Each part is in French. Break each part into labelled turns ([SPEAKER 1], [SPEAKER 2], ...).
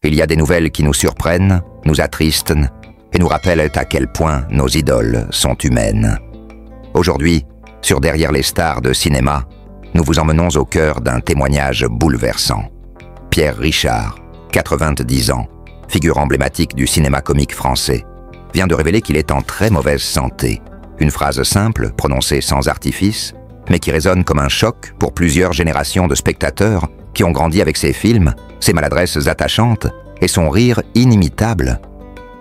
[SPEAKER 1] Il y a des nouvelles qui nous surprennent, nous attristent et nous rappellent à quel point nos idoles sont humaines. Aujourd'hui, sur Derrière les stars de cinéma, nous vous emmenons au cœur d'un témoignage bouleversant. Pierre Richard, 90 ans, figure emblématique du cinéma comique français, vient de révéler qu'il est en très mauvaise santé. Une phrase simple, prononcée sans artifice, mais qui résonne comme un choc pour plusieurs générations de spectateurs qui ont grandi avec ses films, ses maladresses attachantes et son rire inimitable.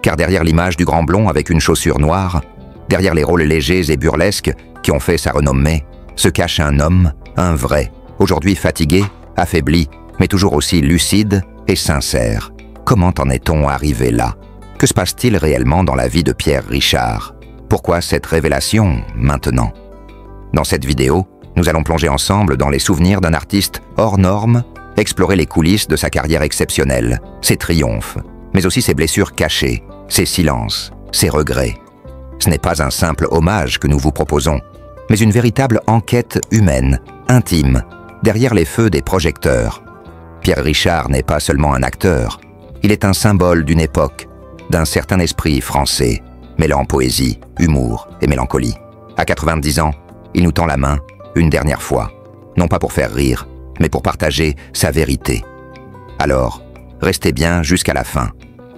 [SPEAKER 1] Car derrière l'image du grand blond avec une chaussure noire, derrière les rôles légers et burlesques qui ont fait sa renommée, se cache un homme, un vrai, aujourd'hui fatigué, affaibli, mais toujours aussi lucide et sincère. Comment en est-on arrivé là? Que se passe-t-il réellement dans la vie de Pierre Richard? Pourquoi cette révélation maintenant? Dans cette vidéo, nous allons plonger ensemble dans les souvenirs d'un artiste hors norme, explorer les coulisses de sa carrière exceptionnelle, ses triomphes, mais aussi ses blessures cachées, ses silences, ses regrets. Ce n'est pas un simple hommage que nous vous proposons, mais une véritable enquête humaine, intime, derrière les feux des projecteurs. Pierre Richard n'est pas seulement un acteur, il est un symbole d'une époque, d'un certain esprit français, mêlant poésie, humour et mélancolie. À 90 ans, il nous tend la main, une dernière fois, non pas pour faire rire, mais pour partager sa vérité. Alors, restez bien jusqu'à la fin,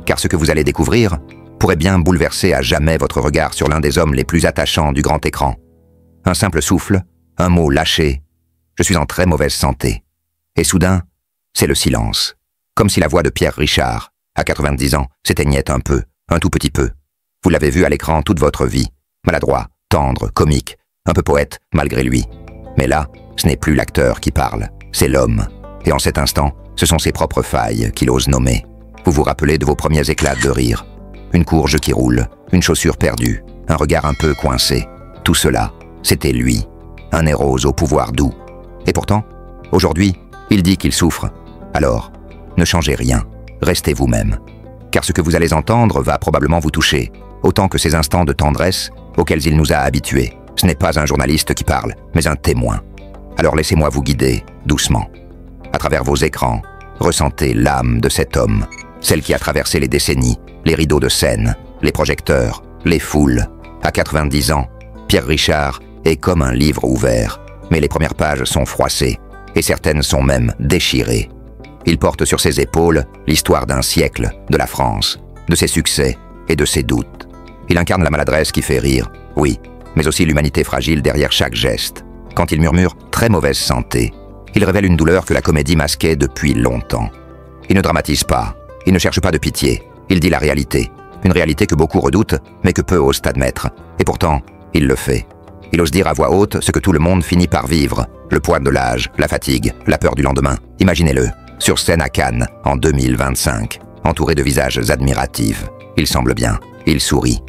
[SPEAKER 1] car ce que vous allez découvrir pourrait bien bouleverser à jamais votre regard sur l'un des hommes les plus attachants du grand écran. Un simple souffle, un mot lâché, je suis en très mauvaise santé. Et soudain, c'est le silence, comme si la voix de Pierre Richard, à 90 ans, s'éteignait un peu, un tout petit peu. Vous l'avez vu à l'écran toute votre vie, maladroit, tendre, comique, un peu poète malgré lui. Mais là, ce n'est plus l'acteur qui parle, c'est l'homme. Et en cet instant, ce sont ses propres failles qu'il ose nommer. Vous vous rappelez de vos premiers éclats de rire. Une courge qui roule, une chaussure perdue, un regard un peu coincé. Tout cela, c'était lui, un héros au pouvoir doux. Et pourtant, aujourd'hui, il dit qu'il souffre. Alors, ne changez rien, restez vous-même. Car ce que vous allez entendre va probablement vous toucher, autant que ces instants de tendresse auxquels il nous a habitués. Ce n'est pas un journaliste qui parle, mais un témoin. Alors laissez-moi vous guider, doucement. À travers vos écrans, ressentez l'âme de cet homme, celle qui a traversé les décennies, les rideaux de scène, les projecteurs, les foules. À 90 ans, Pierre Richard est comme un livre ouvert, mais les premières pages sont froissées, et certaines sont même déchirées. Il porte sur ses épaules l'histoire d'un siècle, de la France, de ses succès et de ses doutes. Il incarne la maladresse qui fait rire, oui, mais aussi l'humanité fragile derrière chaque geste. Quand il murmure « très mauvaise santé », il révèle une douleur que la comédie masquait depuis longtemps. Il ne dramatise pas, il ne cherche pas de pitié, il dit la réalité. Une réalité que beaucoup redoutent, mais que peu osent admettre. Et pourtant, il le fait. Il ose dire à voix haute ce que tout le monde finit par vivre. Le poids de l'âge, la fatigue, la peur du lendemain. Imaginez-le, sur scène à Cannes, en 2025, entouré de visages admiratifs. Il semble bien, il sourit.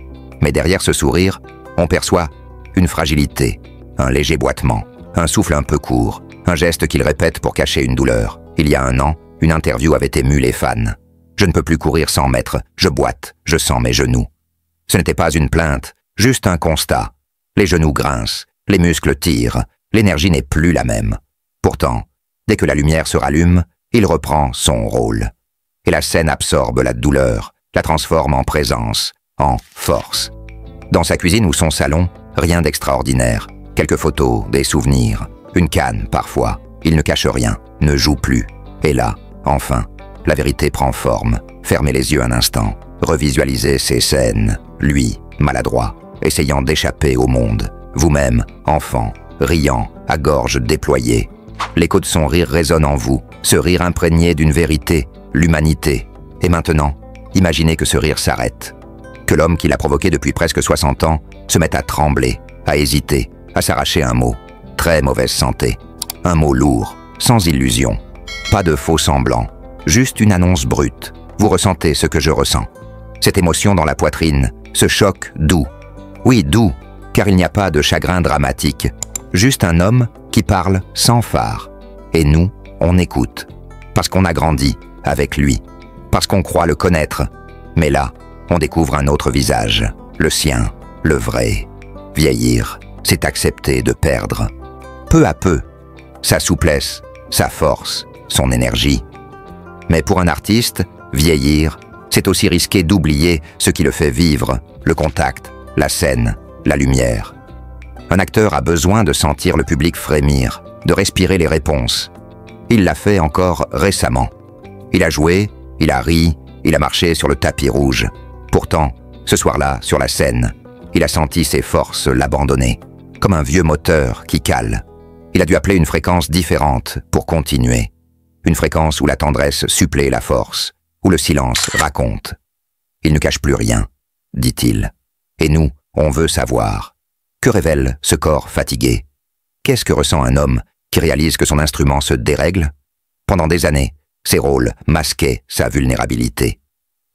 [SPEAKER 1] Mais derrière ce sourire, on perçoit une fragilité, un léger boitement, un souffle un peu court, un geste qu'il répète pour cacher une douleur. Il y a un an, une interview avait ému les fans. Je ne peux plus courir 100 mètres, je boite, je sens mes genoux. Ce n'était pas une plainte, juste un constat. Les genoux grincent, les muscles tirent, l'énergie n'est plus la même. Pourtant, dès que la lumière se rallume, il reprend son rôle. Et la scène absorbe la douleur, la transforme en présence, en force. Dans sa cuisine ou son salon, rien d'extraordinaire. Quelques photos, des souvenirs, une canne parfois. Il ne cache rien, ne joue plus. Et là, enfin, la vérité prend forme. Fermez les yeux un instant. Revisualisez ces scènes. Lui, maladroit, essayant d'échapper au monde. Vous-même, enfant, riant, à gorge déployée. L'écho de son rire résonne en vous. Ce rire imprégné d'une vérité, l'humanité. Et maintenant, imaginez que ce rire s'arrête. Que l'homme qui l'a provoqué depuis presque 60 ans se mette à trembler, à hésiter, à s'arracher un mot. Très mauvaise santé. Un mot lourd, sans illusion. Pas de faux semblants. Juste une annonce brute. Vous ressentez ce que je ressens. Cette émotion dans la poitrine, ce choc doux. Oui, doux, car il n'y a pas de chagrin dramatique. Juste un homme qui parle sans phare. Et nous, on écoute. Parce qu'on a grandi avec lui. Parce qu'on croit le connaître. Mais là, on découvre un autre visage. Le sien, le vrai. Vieillir, c'est accepter de perdre. Peu à peu. Sa souplesse, sa force, son énergie. Mais pour un artiste, vieillir, c'est aussi risquer d'oublier ce qui le fait vivre, le contact, la scène, la lumière. Un acteur a besoin de sentir le public frémir, de respirer les réponses. Il l'a fait encore récemment. Il a joué, il a ri, il a marché sur le tapis rouge. Pourtant, ce soir-là, sur la scène, il a senti ses forces l'abandonner, comme un vieux moteur qui cale. Il a dû appeler une fréquence différente pour continuer. Une fréquence où la tendresse supplée la force, où le silence raconte. Il ne cache plus rien, dit-il. Et nous, on veut savoir. Que révèle ce corps fatigué? Qu'est-ce que ressent un homme qui réalise que son instrument se dérègle? Pendant des années, ses rôles masquaient sa vulnérabilité.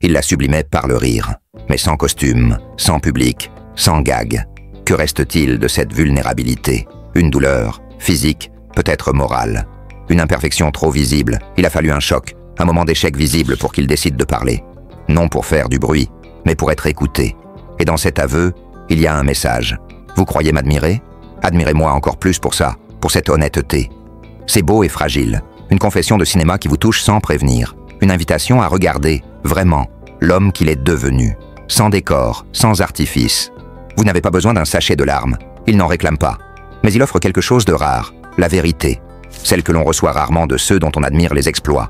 [SPEAKER 1] Il la sublimait par le rire, mais sans costume, sans public, sans gag. Que reste-t-il de cette vulnérabilité? Une douleur, physique, peut-être morale. Une imperfection trop visible. Il a fallu un choc, un moment d'échec visible pour qu'il décide de parler. Non pour faire du bruit, mais pour être écouté. Et dans cet aveu, il y a un message. Vous croyez m'admirer? Admirez-moi encore plus pour ça, pour cette honnêteté. C'est beau et fragile. Une confession de cinéma qui vous touche sans prévenir. Une invitation à regarder, vraiment, l'homme qu'il est devenu. Sans décor, sans artifice. Vous n'avez pas besoin d'un sachet de larmes. Il n'en réclame pas. Mais il offre quelque chose de rare, la vérité. Celle que l'on reçoit rarement de ceux dont on admire les exploits.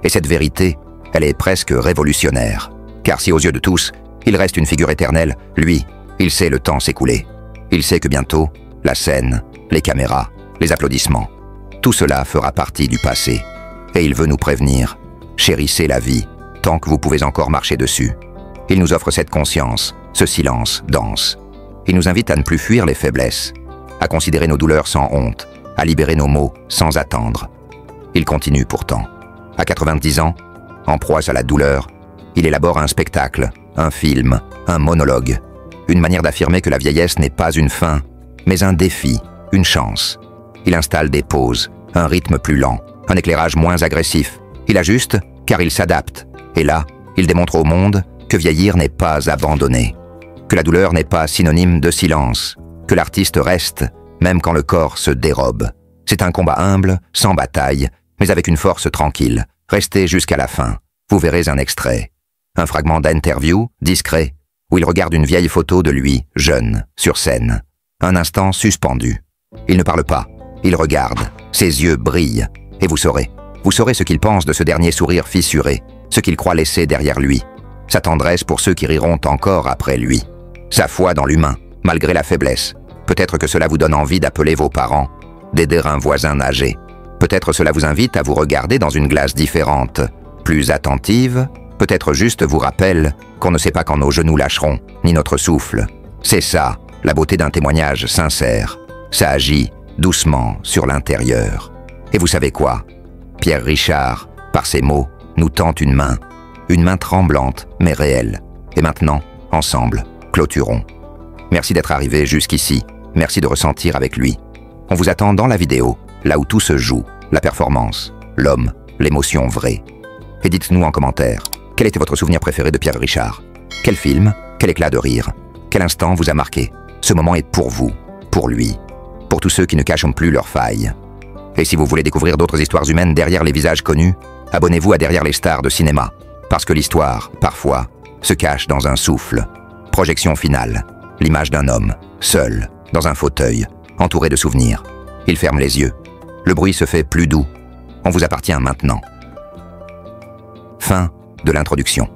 [SPEAKER 1] Et cette vérité, elle est presque révolutionnaire. Car si aux yeux de tous, il reste une figure éternelle, lui, il sait le temps s'écouler. Il sait que bientôt, la scène, les caméras, les applaudissements, tout cela fera partie du passé. Et il veut nous prévenir. Chérissez la vie, tant que vous pouvez encore marcher dessus. Il nous offre cette conscience, ce silence dense. Il nous invite à ne plus fuir les faiblesses, à considérer nos douleurs sans honte, à libérer nos mots sans attendre. Il continue pourtant. À 90 ans, en proie à la douleur, il élabore un spectacle, un film, un monologue. Une manière d'affirmer que la vieillesse n'est pas une fin, mais un défi, une chance. Il installe des pauses, un rythme plus lent, un éclairage moins agressif. Il ajuste, car il s'adapte. Et là, il démontre au monde que vieillir n'est pas abandonner. Que la douleur n'est pas synonyme de silence. Que l'artiste reste, même quand le corps se dérobe. C'est un combat humble, sans bataille, mais avec une force tranquille. Restez jusqu'à la fin. Vous verrez un extrait. Un fragment d'interview, discret, où il regarde une vieille photo de lui, jeune, sur scène. Un instant suspendu. Il ne parle pas, il regarde, ses yeux brillent, et vous saurez ce qu'il pense de ce dernier sourire fissuré, ce qu'il croit laisser derrière lui, sa tendresse pour ceux qui riront encore après lui, sa foi dans l'humain, malgré la faiblesse. Peut-être que cela vous donne envie d'appeler vos parents, d'aider un voisin âgé. Peut-être cela vous invite à vous regarder dans une glace différente, plus attentive. Peut-être juste vous rappelle qu'on ne sait pas quand nos genoux lâcheront, ni notre souffle. C'est ça, la beauté d'un témoignage sincère. Ça agit doucement sur l'intérieur. Et vous savez quoi? Pierre Richard, par ses mots, nous tend une main tremblante, mais réelle. Et maintenant, ensemble, clôturons. Merci d'être arrivé jusqu'ici. Merci de ressentir avec lui. On vous attend dans la vidéo, là où tout se joue, la performance, l'homme, l'émotion vraie. Et dites-nous en commentaire, quel était votre souvenir préféré de Pierre Richard? Quel film? Quel éclat de rire? Quel instant vous a marqué? Ce moment est pour vous, pour lui, pour tous ceux qui ne cachent plus leurs failles. Et si vous voulez découvrir d'autres histoires humaines derrière les visages connus, abonnez-vous à Derrière les stars de cinéma, parce que l'histoire, parfois, se cache dans un souffle. Projection finale, l'image d'un homme, seul, dans un fauteuil, entouré de souvenirs. Il ferme les yeux. Le bruit se fait plus doux. On vous appartient maintenant. Fin de l'introduction.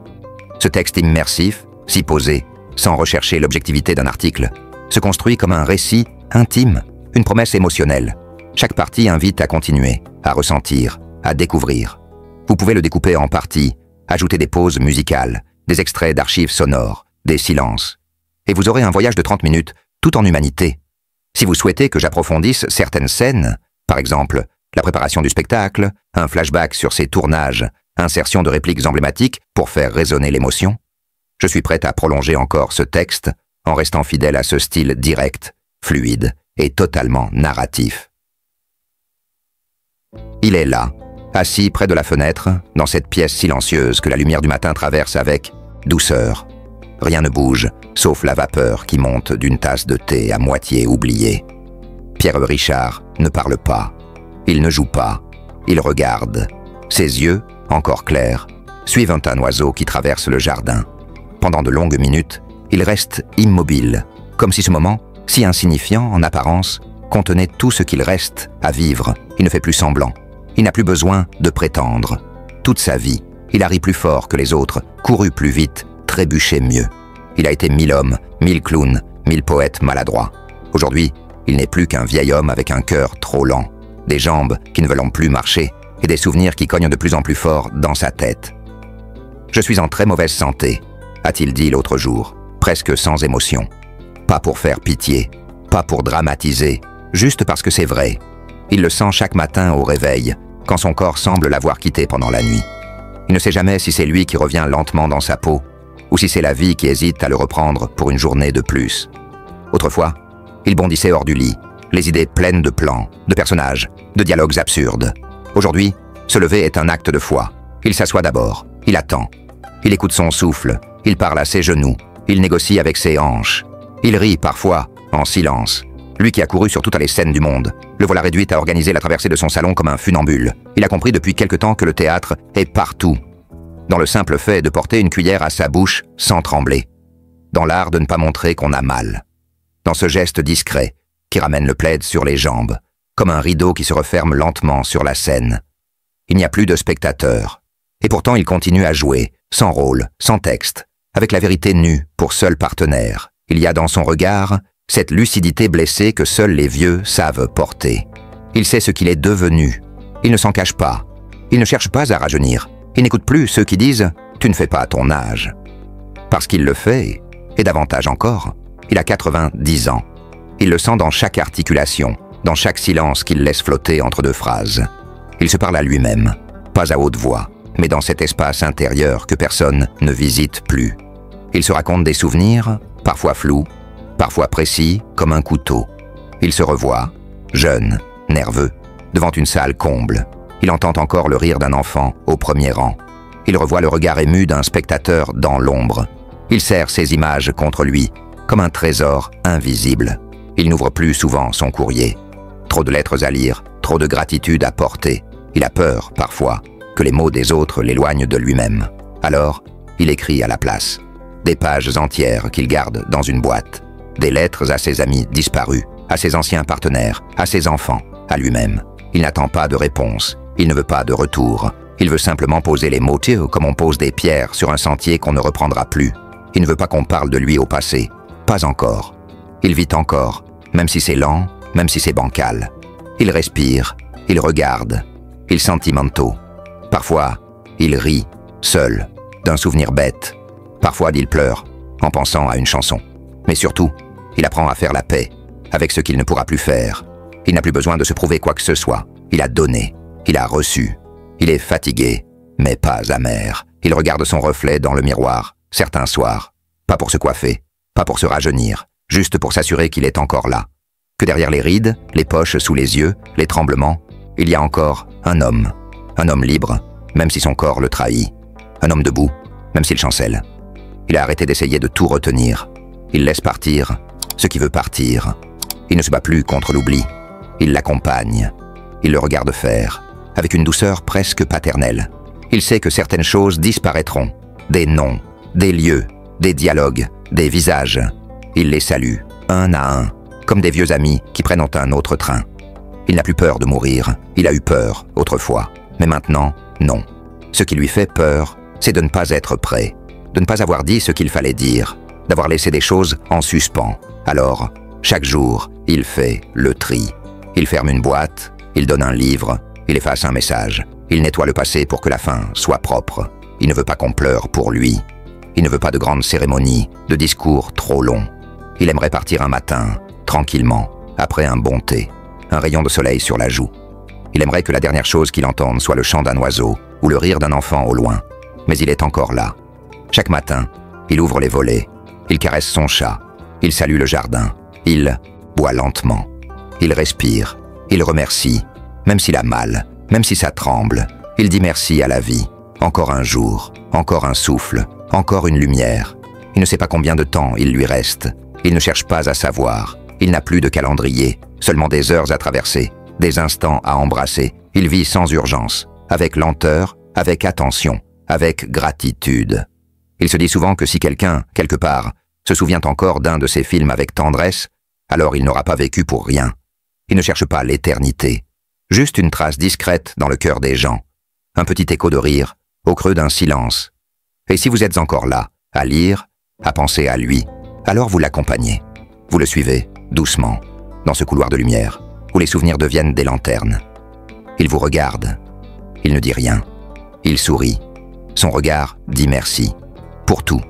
[SPEAKER 1] Ce texte immersif, si posé, sans rechercher l'objectivité d'un article, se construit comme un récit intime, une promesse émotionnelle. Chaque partie invite à continuer, à ressentir, à découvrir. Vous pouvez le découper en parties, ajouter des pauses musicales, des extraits d'archives sonores, des silences. Et vous aurez un voyage de 30 minutes, tout en humanité. Si vous souhaitez que j'approfondisse certaines scènes, par exemple la préparation du spectacle, un flashback sur ses tournages, insertion de répliques emblématiques pour faire résonner l'émotion, je suis prête à prolonger encore ce texte en restant fidèle à ce style direct, fluide et totalement narratif. Il est là, assis près de la fenêtre, dans cette pièce silencieuse que la lumière du matin traverse avec douceur. Rien ne bouge, sauf la vapeur qui monte d'une tasse de thé à moitié oubliée. Pierre Richard ne parle pas, il ne joue pas, il regarde. Ses yeux, encore clairs, suivent un oiseau qui traverse le jardin. Pendant de longues minutes, il reste immobile, comme si ce moment, si insignifiant en apparence, contenait tout ce qu'il reste à vivre. Il ne fait plus semblant. Il n'a plus besoin de prétendre. Toute sa vie, il a ri plus fort que les autres, couru plus vite, trébuché mieux. Il a été 1000 hommes, 1000 clowns, 1000 poètes maladroits. Aujourd'hui, il n'est plus qu'un vieil homme avec un cœur trop lent, des jambes qui ne veulent plus marcher et des souvenirs qui cognent de plus en plus fort dans sa tête. « Je suis en très mauvaise santé », a-t-il dit l'autre jour, presque sans émotion. Pas pour faire pitié, pas pour dramatiser, juste parce que c'est vrai. Il le sent chaque matin au réveil, quand son corps semble l'avoir quitté pendant la nuit. Il ne sait jamais si c'est lui qui revient lentement dans sa peau, ou si c'est la vie qui hésite à le reprendre pour une journée de plus. Autrefois, il bondissait hors du lit, les idées pleines de plans, de personnages, de dialogues absurdes. Aujourd'hui, se lever est un acte de foi. Il s'assoit d'abord, il attend. Il écoute son souffle, il parle à ses genoux, il négocie avec ses hanches. Il rit parfois, en silence. Lui qui a couru sur toutes les scènes du monde, le voilà réduit à organiser la traversée de son salon comme un funambule. Il a compris depuis quelque temps que le théâtre est partout. Dans le simple fait de porter une cuillère à sa bouche sans trembler. Dans l'art de ne pas montrer qu'on a mal. Dans ce geste discret qui ramène le plaid sur les jambes, comme un rideau qui se referme lentement sur la scène. Il n'y a plus de spectateurs. Et pourtant il continue à jouer, sans rôle, sans texte, avec la vérité nue pour seul partenaire. Il y a dans son regard cette lucidité blessée que seuls les vieux savent porter. Il sait ce qu'il est devenu. Il ne s'en cache pas. Il ne cherche pas à rajeunir. Il n'écoute plus ceux qui disent « tu ne fais pas ton âge ». Parce qu'il le fait, et davantage encore, il a 90 ans. Il le sent dans chaque articulation, dans chaque silence qu'il laisse flotter entre deux phrases. Il se parle à lui-même, pas à haute voix, mais dans cet espace intérieur que personne ne visite plus. Il se raconte des souvenirs, parfois flous, parfois précis comme un couteau. Il se revoit, jeune, nerveux, devant une salle comble. Il entend encore le rire d'un enfant au premier rang. Il revoit le regard ému d'un spectateur dans l'ombre. Il serre ces images contre lui, comme un trésor invisible. Il n'ouvre plus souvent son courrier. Trop de lettres à lire, trop de gratitude à porter. Il a peur, parfois, que les mots des autres l'éloignent de lui-même. Alors, il écrit à la place. Des pages entières qu'il garde dans une boîte. Des lettres à ses amis disparus, à ses anciens partenaires, à ses enfants, à lui-même. Il n'attend pas de réponse. Il ne veut pas de retour. Il veut simplement poser les mots comme on pose des pierres sur un sentier qu'on ne reprendra plus. Il ne veut pas qu'on parle de lui au passé. Pas encore. Il vit encore, même si c'est lent, même si c'est bancal. Il respire, il regarde, il sentimento. Parfois, il rit, seul, d'un souvenir bête. Parfois, il pleure, en pensant à une chanson. Mais surtout, il apprend à faire la paix avec ce qu'il ne pourra plus faire. Il n'a plus besoin de se prouver quoi que ce soit. Il a donné, il a reçu. Il est fatigué, mais pas amer. Il regarde son reflet dans le miroir, certains soirs. Pas pour se coiffer, pas pour se rajeunir, juste pour s'assurer qu'il est encore là. Que derrière les rides, les poches sous les yeux, les tremblements, il y a encore un homme libre, même si son corps le trahit. Un homme debout, même s'il chancelle. Il a arrêté d'essayer de tout retenir. Il laisse partir ce qui veut partir. Il ne se bat plus contre l'oubli. Il l'accompagne. Il le regarde faire, avec une douceur presque paternelle. Il sait que certaines choses disparaîtront. Des noms, des lieux, des dialogues, des visages. Il les salue, un à un, comme des vieux amis qui prennent un autre train. Il n'a plus peur de mourir. Il a eu peur, autrefois. Mais maintenant, non. Ce qui lui fait peur, c'est de ne pas être prêt, de ne pas avoir dit ce qu'il fallait dire, d'avoir laissé des choses en suspens. Alors, chaque jour, il fait le tri. Il ferme une boîte, il donne un livre, il efface un message. Il nettoie le passé pour que la fin soit propre. Il ne veut pas qu'on pleure pour lui. Il ne veut pas de grandes cérémonies, de discours trop longs. Il aimerait partir un matin, tranquillement, après un bon thé, un rayon de soleil sur la joue. Il aimerait que la dernière chose qu'il entende soit le chant d'un oiseau ou le rire d'un enfant au loin. Mais il est encore là. Chaque matin, il ouvre les volets, il caresse son chat, il salue le jardin, il boit lentement, il respire, il remercie, même s'il a mal, même si ça tremble, il dit merci à la vie. Encore un jour, encore un souffle, encore une lumière. Il ne sait pas combien de temps il lui reste. Il ne cherche pas à savoir. Il n'a plus de calendrier, seulement des heures à traverser, des instants à embrasser. Il vit sans urgence, avec lenteur, avec attention, avec gratitude. Il se dit souvent que si quelqu'un, quelque part, se souvient encore d'un de ses films avec tendresse, alors il n'aura pas vécu pour rien. Il ne cherche pas l'éternité, juste une trace discrète dans le cœur des gens, un petit écho de rire, au creux d'un silence. Et si vous êtes encore là, à lire, à penser à lui, alors vous l'accompagnez. Vous le suivez, doucement, dans ce couloir de lumière, où les souvenirs deviennent des lanternes. Il vous regarde. Il ne dit rien. Il sourit. Son regard dit merci. Pour tout.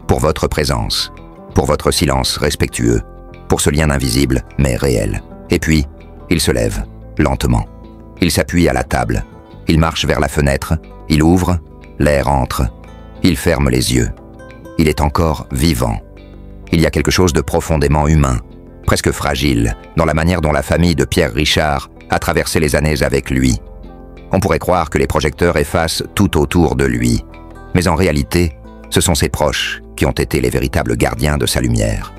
[SPEAKER 1] Pour votre présence. Pour votre silence respectueux. Pour ce lien invisible, mais réel. Et puis, il se lève, lentement. Il s'appuie à la table. Il marche vers la fenêtre. Il ouvre. L'air entre. Il ferme les yeux. Il est encore vivant. Il y a quelque chose de profondément humain, presque fragile, dans la manière dont la famille de Pierre Richard a traversé les années avec lui. On pourrait croire que les projecteurs effacent tout autour de lui. Mais en réalité, ce sont ses proches qui ont été les véritables gardiens de sa lumière.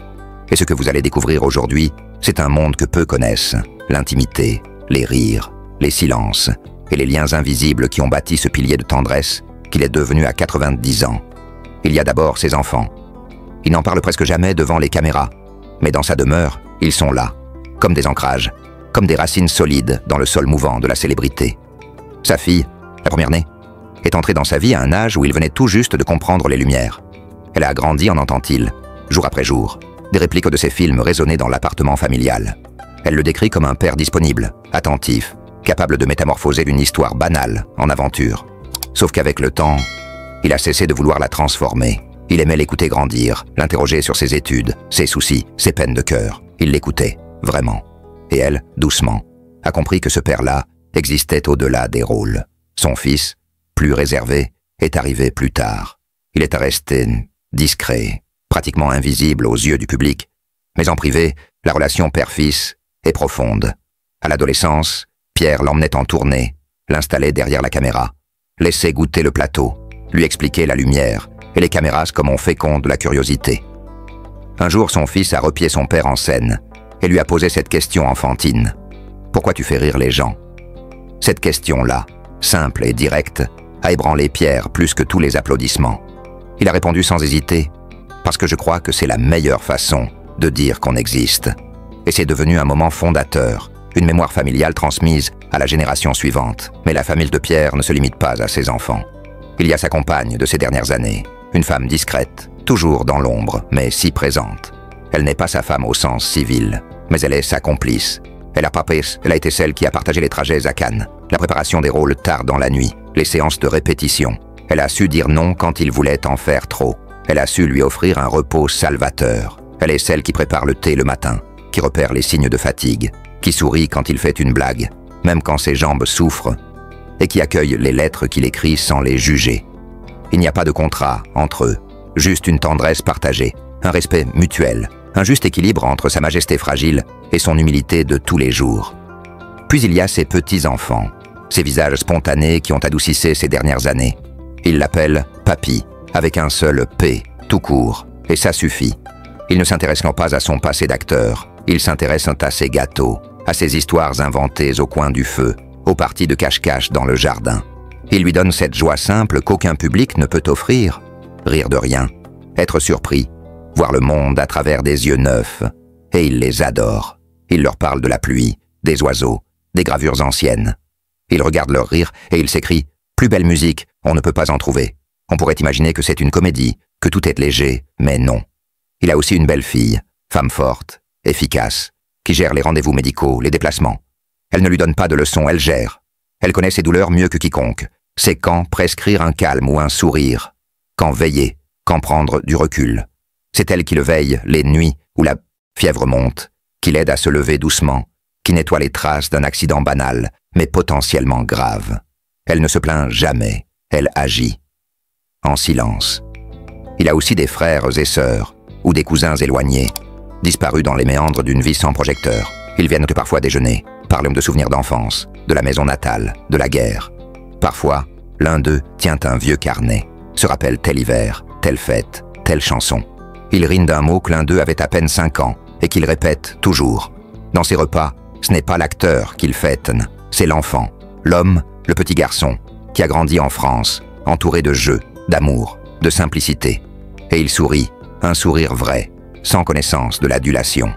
[SPEAKER 1] Et ce que vous allez découvrir aujourd'hui, c'est un monde que peu connaissent. L'intimité, les rires, les silences et les liens invisibles qui ont bâti ce pilier de tendresse qu'il est devenu à 90 ans. Il y a d'abord ses enfants. Il n'en parle presque jamais devant les caméras, mais dans sa demeure, ils sont là, comme des ancrages, comme des racines solides dans le sol mouvant de la célébrité. Sa fille, la première née, est entrée dans sa vie à un âge où il venait tout juste de comprendre les lumières. Elle a grandi en entend-il, jour après jour, des répliques de ses films résonner dans l'appartement familial. Elle le décrit comme un père disponible, attentif, capable de métamorphoser une histoire banale en aventure. Sauf qu'avec le temps, il a cessé de vouloir la transformer. Il aimait l'écouter grandir, l'interroger sur ses études, ses soucis, ses peines de cœur. Il l'écoutait, vraiment. Et elle, doucement, a compris que ce père-là existait au-delà des rôles. Son fils, plus réservé, est arrivé plus tard. Il est resté discret, pratiquement invisible aux yeux du public. Mais en privé, la relation père-fils est profonde. À l'adolescence, Pierre l'emmenait en tournée, l'installait derrière la caméra, laissait goûter le plateau, lui expliquer la lumière, et les caméras comme on féconde la curiosité. Un jour, son fils a repié son père en scène et lui a posé cette question enfantine. « Pourquoi tu fais rire les gens ?» Cette question-là, simple et directe, a ébranlé Pierre plus que tous les applaudissements. Il a répondu sans hésiter « Parce que je crois que c'est la meilleure façon de dire qu'on existe. » Et c'est devenu un moment fondateur, une mémoire familiale transmise à la génération suivante. Mais la famille de Pierre ne se limite pas à ses enfants. Il y a sa compagne de ces dernières années, une femme discrète, toujours dans l'ombre, mais si présente. Elle n'est pas sa femme au sens civil, mais elle est sa complice. Elle a été celle qui a partagé les trajets à Cannes, la préparation des rôles tard dans la nuit, les séances de répétition. Elle a su dire non quand il voulait en faire trop. Elle a su lui offrir un repos salvateur. Elle est celle qui prépare le thé le matin, qui repère les signes de fatigue, qui sourit quand il fait une blague, même quand ses jambes souffrent, et qui accueille les lettres qu'il écrit sans les juger. Il n'y a pas de contrat entre eux, juste une tendresse partagée, un respect mutuel, un juste équilibre entre sa majesté fragile et son humilité de tous les jours. Puis il y a ses petits-enfants, ces visages spontanés qui ont adoucissé ces dernières années. Il l'appelle « Papy », avec un seul « P », tout court, et ça suffit. Il ne s'intéresse non pas à son passé d'acteur, il s'intéresse à ses gâteaux, à ses histoires inventées au coin du feu, aux parties de cache-cache dans le jardin. Il lui donne cette joie simple qu'aucun public ne peut offrir. Rire de rien, être surpris, voir le monde à travers des yeux neufs. Et il les adore. Il leur parle de la pluie, des oiseaux, des gravures anciennes. Il regarde leur rire et il s'écrie « Plus belle musique, on ne peut pas en trouver. On pourrait imaginer que c'est une comédie, que tout est léger, mais non. » Il a aussi une belle fille, femme forte, efficace, qui gère les rendez-vous médicaux, les déplacements. Elle ne lui donne pas de leçons, elle gère. Elle connaît ses douleurs mieux que quiconque. C'est quand prescrire un calme ou un sourire, quand veiller, quand prendre du recul. C'est elle qui le veille les nuits où la fièvre monte, qui l'aide à se lever doucement, qui nettoie les traces d'un accident banal, mais potentiellement grave. Elle ne se plaint jamais, elle agit. En silence. Il a aussi des frères et sœurs, ou des cousins éloignés, disparus dans les méandres d'une vie sans projecteur. Ils viennent parfois déjeuner, parlent de souvenirs d'enfance, de la maison natale, de la guerre. Parfois, l'un d'eux tient un vieux carnet, se rappelle tel hiver, telle fête, telle chanson. Il rime d'un mot que l'un d'eux avait à peine 5 ans et qu'il répète toujours. Dans ses repas, ce n'est pas l'acteur qu'il fête, c'est l'enfant, l'homme, le petit garçon, qui a grandi en France, entouré de jeux, d'amour, de simplicité. Et il sourit, un sourire vrai, sans connaissance de l'adulation.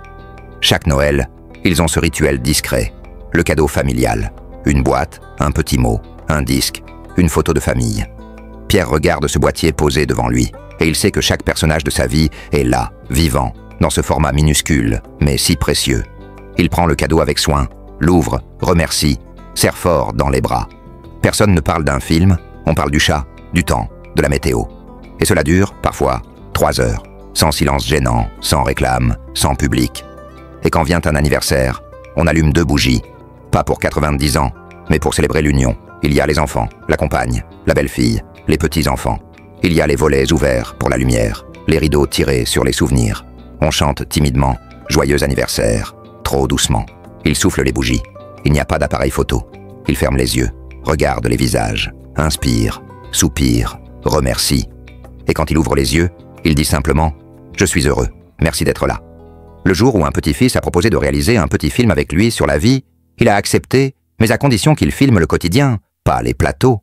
[SPEAKER 1] Chaque Noël, ils ont ce rituel discret, le cadeau familial. Une boîte, un petit mot, un disque, une photo de famille. Pierre regarde ce boîtier posé devant lui, et il sait que chaque personnage de sa vie est là, vivant, dans ce format minuscule, mais si précieux. Il prend le cadeau avec soin, l'ouvre, remercie, serre fort dans les bras. Personne ne parle d'un film, on parle du chat, du temps, de la météo. Et cela dure, parfois, 3 heures, sans silence gênant, sans réclame, sans public. Et quand vient un anniversaire, on allume 2 bougies, pas pour 90 ans, mais pour célébrer l'union. Il y a les enfants, la compagne, la belle-fille, les petits-enfants. Il y a les volets ouverts pour la lumière, les rideaux tirés sur les souvenirs. On chante timidement « Joyeux anniversaire », trop doucement. Il souffle les bougies. Il n'y a pas d'appareil photo. Il ferme les yeux, regarde les visages, inspire, soupire, remercie. Et quand il ouvre les yeux, il dit simplement « Je suis heureux, merci d'être là ». Le jour où un petit-fils a proposé de réaliser un petit film avec lui sur la vie, il a accepté, mais à condition qu'il filme le quotidien, pas les plateaux.